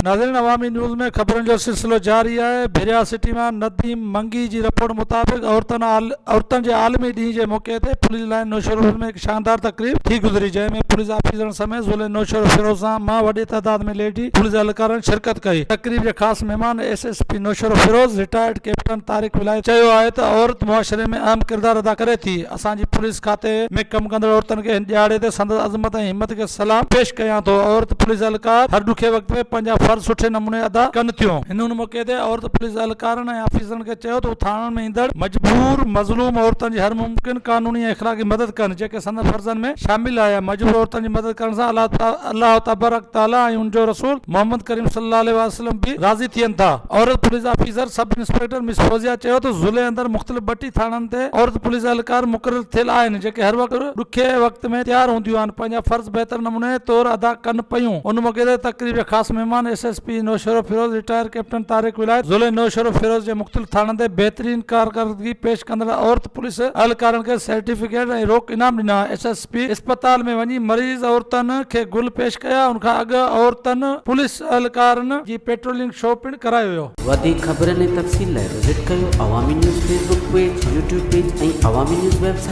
नाज़रीन, अवामी न्यूज़ में ख़बरनि जो सिलसिलो जारी है। भेरिया सिटी में नदीम मंगी जी रिपोर्ट मुताबिक़ औरतुनि जे आलमी ॾींहं जे मौक़े ते पुलिस लाइन नौशहरो में एक शानदार तकरीब थी गुज़री, जंहिंमें पुलिस ऑफिसरनि समेत ज़िले नौशहरो फिरोज़ मां वॾे तइदाद में लेडी पुलिस एहलकारनि शिरकत कई। तकरीब जे ख़ासि महिमान SSP Naushahro Firoz retired captain Tariq विलायत चयो आहे त औरत मुआशरे में अहम किरदार अदा करे थी। असांजी पुलिस खाते में कम कंदड़ औरतुनि खे ॾियारे ते संदसि अज़मत ऐं हिम्मत खे सलाम पेश कयां थो। औरत पुलिस एहलकार हर ॾुखे वक़्त में पंहिंजा फर्ज़ सुठे नमूने अदा कनि थियूं। हिन मौक़े ते औरत पुलिस एहलकारनि ऐं ऑफिसरनि खे चयो त थाणनि में ईंदड़ मजबूर मज़लूम औरतुनि जी हर मुमकिन कानूनी ऐं इख़लाक़ी मदद कनि, जेके संदसि फर्ज़नि में शामिल आया। मजबूर औरतुनि जी मदद करण सां अल्लाह तबारक तआला ऐं उनजो रसूल मोहम्मद करीम सल्लल्लाहु अलैहि वसल्लम भी राज़ी थियनि था। औरत police officer sub inspector miss Fauzia चयो त ज़िले अंदरि मुख़्तलिफ़ 32 थाणनि ते औरत पुलिस एहलकार मुक़रर थियल आहिनि, जेके हर वक़्तु ॾुखे वक़्त में तैयार हूंदियूं आहिनि, पंहिंजा फर्ज़ बहितर नमूने तौरु अदा कनि पियूं। उन मौक़े ते तकरीब जा ख़ासि महिमान SSP Naushahro Firoz retire captain Tariq विलायत ज़िले नौशहरो फिरोज़ जे मुख़्तलिफ़ थाणनि ते बहितरीन कारकर्दगी पेश कंदड़ औरत पुलिस एहलकारनि खे सर्टिफिकेट ऐं रोक इनाम ॾिना। एसएसपी अस्पताल में वञी मरीज़ औरतुनि खे गुल पेश कया। उनखां अॻु औरतुनि पुलिस एहलकारनि जी पेट्रोलिंग शो पिणु करायो वियो। वधीक ख़बरनि ऐं तफ़सील लाइ विज़िट कयो अवामी news Facebook page, YouTube page ऐं अवामी न्यूज़ वेबसाइट।